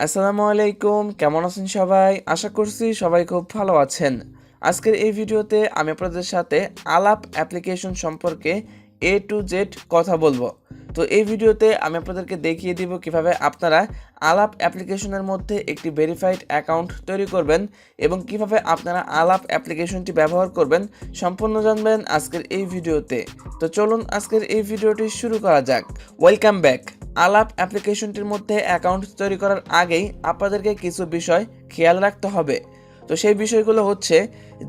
আসসালামু আলাইকুম, কেমন আছেন সবাই? আশা করছি সবাই খুব ভালো আছেন। আজকের এই ভিডিওতে আমি আপনাদের সাথে আলাপ অ্যাপ্লিকেশন সম্পর্কে এ টু জেড কথা বলবো। তো এই ভিডিওতে আমি আপনাদেরকে দেখিয়ে দিব কিভাবে আপনারা আলাপ অ্যাপ্লিকেশনের মধ্যে একটি ভেরিফাইড অ্যাকাউন্ট তৈরি করবেন এবং কিভাবে আপনারা আলাপ অ্যাপ্লিকেশনটি ব্যবহার করবেন সম্পূর্ণ জানবেন আজকের এই ভিডিওতে। তো চলুন আজকের এই ভিডিওটি শুরু করা যাক। Welcome back. আলাপ অ্যাপ্লিকেশনটির মধ্যে অ্যাকাউন্ট তৈরি করার আগেই আপনাদেরকে কিছু বিষয় খেয়াল রাখতে হবে। তো সেই বিষয়গুলো হচ্ছে,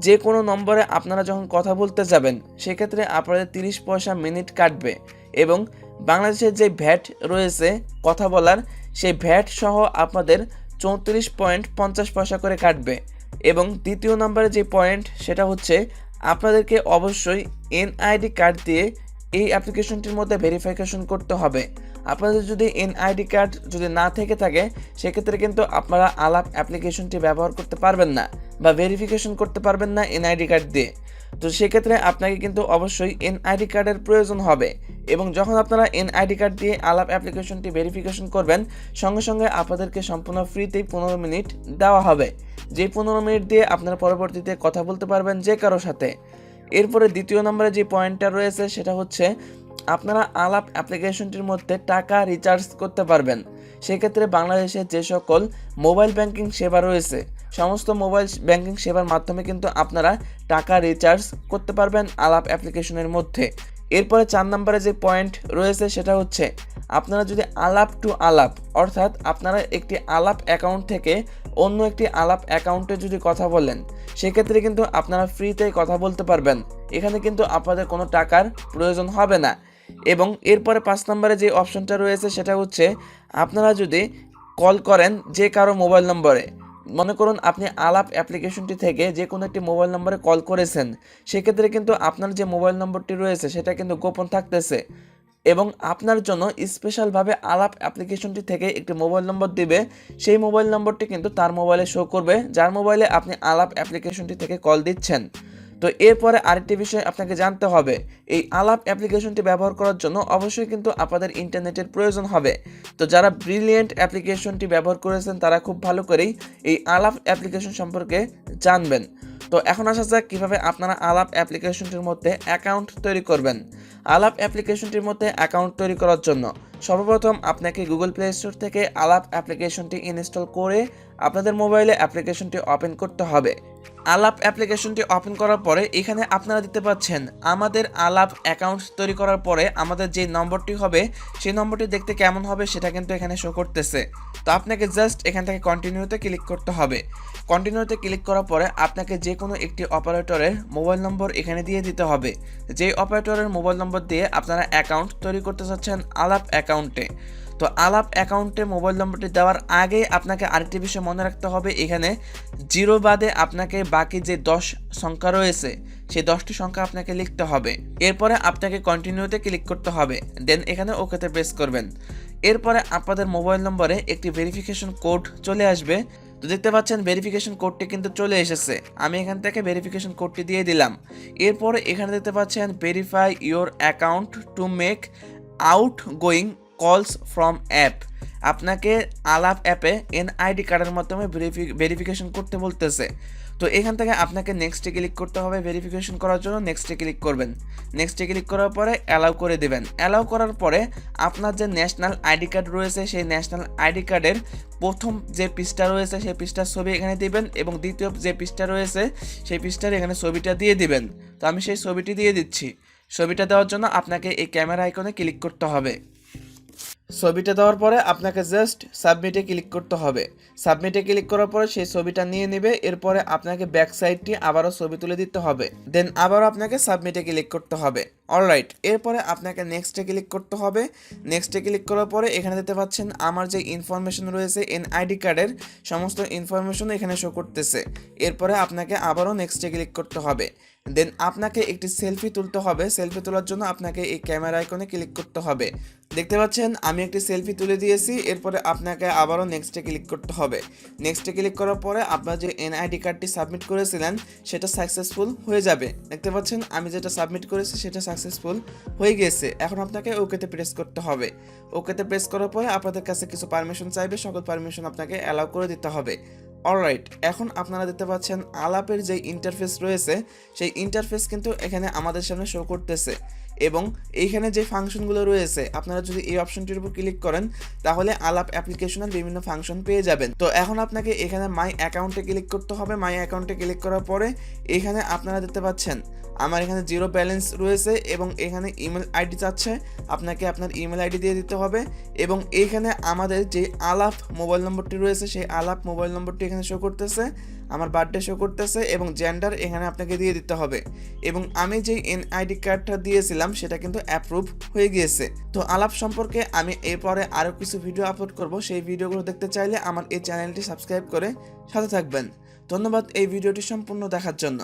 যে কোনো নম্বরে আপনারা যখন কথা বলতে যাবেন সেক্ষেত্রে আপনাদের 30 পয়সা মিনিট কাটবে এবং বাংলাদেশের যে ভ্যাট রয়েছে কথা বলার, সেই ভ্যাট সহ আপনাদের 34.50 পয়সা করে কাটবে। এবং দ্বিতীয় নম্বরে যে পয়েন্ট সেটা হচ্ছে, আপনাদেরকে অবশ্যই এনআইডি কার্ড দিয়ে এই অ্যাপ্লিকেশনটির মধ্যে ভেরিফিকেশন করতে হবে। আপনাদের যদি এনআইডি কার্ড যদি না থেকে থাকে সেক্ষেত্রে কিন্তু আপনারা আলাপ অ্যাপ্লিকেশনটি ব্যবহার করতে পারবেন না বা ভেরিফিকেশন করতে পারবেন না এনআইডি কার্ড দিয়ে। তো সেক্ষেত্রে আপনাকে কিন্তু অবশ্যই এনআইডি কার্ডের প্রয়োজন হবে এবং যখন আপনারা এনআইডি কার্ড দিয়ে আলাপ অ্যাপ্লিকেশনটি ভেরিফিকেশন করবেন সঙ্গে সঙ্গে আপনাদেরকে সম্পূর্ণ ফ্রিতেই 15 মিনিট দেওয়া হবে, যে 15 মিনিট দিয়ে আপনারা পরবর্তীতে কথা বলতে পারবেন যে কারোর সাথে। এরপরে দ্বিতীয় নম্বরে যে পয়েন্টটা রয়েছে সেটা হচ্ছে, আপনারা আলাপ অ্যাপ্লিকেশনটির মধ্যে টাকা রিচার্জ করতে পারবেন। সেক্ষেত্রে বাংলাদেশে যে সকল মোবাইল ব্যাংকিং সেবা রয়েছে সমস্ত মোবাইল ব্যাংকিং সেবার মাধ্যমে কিন্তু আপনারা টাকা রিচার্জ করতে পারবেন আলাপ অ্যাপ্লিকেশনের মধ্যে। এরপরে 4 নম্বরে যে পয়েন্ট রয়েছে সেটা হচ্ছে, আপনারা যদি আলাপ টু আলাপ অর্থাৎ আপনারা একটি আলাপ অ্যাকাউন্ট থেকে অন্য একটি আলাপ অ্যাকাউন্টে যদি কথা বলেন সেক্ষেত্রে কিন্তু আপনারা ফ্রিতেই কথা বলতে পারবেন। এখানে কিন্তু আপনাদের কোনো টাকার প্রয়োজন হবে না। এবং এরপরে 5 নম্বরে যে অপশনটা রয়েছে সেটা হচ্ছে, আপনারা যদি কল করেন যে কারো মোবাইল নম্বরে, মনে করুন আপনি আলাপ অ্যাপ্লিকেশনটি থেকে যে কোনো একটি মোবাইল নম্বরে কল করেছেন, সেক্ষেত্রে কিন্তু আপনার যে মোবাইল নম্বরটি রয়েছে সেটা কিন্তু গোপন থাকতেছে এবং আপনার জন্য স্পেশালভাবে আলাপ অ্যাপ্লিকেশনটি থেকে একটি মোবাইল নম্বর দিবে। সেই মোবাইল নম্বরটি কিন্তু তার মোবাইলে শো করবে যার মোবাইলে আপনি আলাপ অ্যাপ্লিকেশনটি থেকে কল দিচ্ছেন। তো এরপরে আরেকটি বিষয় আপনাকে জানতে হবে, এই আলাপ অ্যাপ্লিকেশনটি ব্যবহার করার জন্য অবশ্যই কিন্তু আপনাদের ইন্টারনেটের প্রয়োজন হবে। তো যারা ব্রিলিয়েন্ট অ্যাপ্লিকেশনটি ব্যবহার করেছেন তারা খুব ভালো করেই এই আলাপ অ্যাপ্লিকেশন সম্পর্কে জানবেন। তো এখন আসা যাক কীভাবে আপনারা আলাপ অ্যাপ্লিকেশনটির মধ্যে অ্যাকাউন্ট তৈরি করবেন। আলাপ অ্যাপ্লিকেশনটির মধ্যে অ্যাকাউন্ট তৈরি করার জন্য সর্বপ্রথম আপনাকে গুগল প্লে স্টোর থেকে আলাপ অ্যাপ্লিকেশনটি ইনস্টল করে আপনাদের মোবাইলে অ্যাপ্লিকেশনটি ওপেন করতে হবে। আলাপ অ্যাপ্লিকেশনটি ওপেন করার পরে এখানে আপনারা দিতে পাচ্ছেন, আমাদের আলাপ অ্যাকাউন্ট তৈরি করার পরে আমাদের যে নম্বরটি হবে সেই নম্বরটি দেখতে কেমন হবে সেটা কিন্তু এখানে শো করতেছে। তো আপনাকে জাস্ট এখান থেকে কন্টিনিউতে ক্লিক করতে হবে। কন্টিনিউতে ক্লিক করার পরে আপনাকে যে কোনো একটি অপারেটরের মোবাইল নম্বর এখানে দিয়ে দিতে হবে। যেই অপারেটরের মোবাইল নম্বর দিয়ে আপনারা অ্যাকাউন্ট তৈরি করতে চাচ্ছেন আলাপ অ্যাকাউন্টে, তো আলাপ অ্যাকাউন্টে মোবাইল নম্বরটি দেওয়ার আগে আপনাকে আরেকটি বিষয় মনে রাখতে হবে, এখানে জিরো বাদে আপনাকে বাকি যে 10 সংখ্যা রয়েছে সেই 10টি সংখ্যা আপনাকে লিখতে হবে। এরপরে আপনাকে কন্টিনিউতে ক্লিক করতে হবে, দেন এখানে ওকেতে প্রেস করবেন। এরপরে আপনাদের মোবাইল নম্বরে একটি ভেরিফিকেশন কোড চলে আসবে। তো দেখতে পাচ্ছেন ভেরিফিকেশন কোডটি কিন্তু চলে এসেছে, আমি এখান থেকে ভেরিফিকেশন কোডটি দিয়ে দিলাম। এরপরে এখানে দেখতে পাচ্ছেন verify your account to make out going কলস ফ্রম অ্যাপ, আপনাকে আলাপ অ্যাপে এনআইডি কার্ডের মাধ্যমে ভেরিফিকেশন করতে বলতেছে। তো এখান থেকে আপনাকে নেক্সটে ক্লিক করতে হবে। ভেরিফিকেশন করার জন্য নেক্সটে ক্লিক করবেন। নেক্সটে ক্লিক করার পরে অ্যালাউ করে দেবেন। অ্যালাউ করার পরে আপনার যে ন্যাশনাল আইডি কার্ড রয়েছে সেই ন্যাশনাল আইডি কার্ডের প্রথম যে পৃষ্ঠা রয়েছে সেই পৃষ্ঠার ছবি এখানে দিবেন এবং দ্বিতীয় যে পৃষ্ঠা রয়েছে সেই পৃষ্ঠার এখানে ছবিটা দিয়ে দিবেন। তো আমি সেই ছবিটি দিয়ে দিচ্ছি। ছবিটা দেওয়ার জন্য আপনাকে এই ক্যামেরা আইকনে ক্লিক করতে হবে। ছবিটা দেওয়ার পরে আপনাকে জাস্ট সাবমিটে ক্লিক করতে হবে। সাবমিটে ক্লিক করার পরে সেই ছবিটা নিয়ে নেবে। এরপরে আপনাকে ব্যাক সাইডটি আবারও ছবি তুলে দিতে হবে, দেন আবারও আপনাকে সাবমিটে ক্লিক করতে হবে। অলরাইট, এরপরে আপনাকে নেক্সটে ক্লিক করতে হবে। নেক্সটে ক্লিক করার পরে এখানে দেখতে পাচ্ছেন আমার যে ইনফরমেশন রয়েছে এনআইডি কার্ডের সমস্ত ইনফরমেশন এখানে শো করতেছে। এরপরে আপনাকে আবারও নেক্সটে ক্লিক করতে হবে, দেন আপনাকে একটি সেলফি তুলতে হবে। সেলফি তোলার জন্য আপনাকে এই ক্যামেরা আইকনে ক্লিক করতে হবে। দেখতে পাচ্ছেন আমি একটি সেলফি তুলে দিয়েছি। এরপরে আপনাকে আবারও নেক্সটে ক্লিক করতে হবে। নেক্সটে ক্লিক করার পরে আপনার যে এনআইডি কার্ডটি সাবমিট করেছিলেন সেটা সাকসেসফুল হয়ে যাবে। দেখতে পাচ্ছেন আমি যেটা সাবমিট করেছি সেটা সাকসেসফুল হয়ে গিয়েছে। এখন আপনাকে ওকেতে প্রেস করতে হবে। ওকেতে প্রেস করার পরে আপনাদের কাছে কিছু পারমিশন চাইবে, সকল পারমিশন আপনাকে অ্যালাউ করে দিতে হবে। অলরাইট, এখন আপনারা দেখতে পাচ্ছেন আলাপের যে ইন্টারফেস রয়েছে সেই ইন্টারফেস কিন্তু এখানে আমাদের সামনে শো করতেছে এবং এইখানে যে ফাংশনগুলো রয়েছে আপনারা যদি এই অপশনটির উপর ক্লিক করেন তাহলে আলাপ অ্যাপ্লিকেশনের বিভিন্ন ফাংশন পেয়ে যাবেন। তো এখন আপনাকে এখানে মাই অ্যাকাউন্টে ক্লিক করতে হবে। মাই অ্যাকাউন্টে ক্লিক করার পরে এখানে আপনারা দেখতে পাচ্ছেন আমার এখানে জিরো ব্যালেন্স রয়েছে এবং এখানে ইমেল আইডি চাচ্ছে, আপনাকে আপনার ইমেল আইডি দিয়ে দিতে হবে এবং এইখানে আমাদের যে আলাপ মোবাইল নম্বরটি রয়েছে সেই আলাপ মোবাইল নম্বরটি এখানে শো করতেছে, আমার বার্থডে শো করতেছে এবং জেন্ডার এখানে আপনাকে দিয়ে দিতে হবে এবং আমি যেই এনআইডি কার্ডটা দিয়েছিলাম সেটা কিন্তু অ্যাপ্রুভ হয়ে গিয়েছে। তো আলাপ সম্পর্কে আমি এরপরে আরও কিছু ভিডিও আপলোড করব, সেই ভিডিওগুলো দেখতে চাইলে আমার এই চ্যানেলটি সাবস্ক্রাইব করে সাথে থাকবেন। ধন্যবাদ এই ভিডিওটি সম্পূর্ণ দেখার জন্য।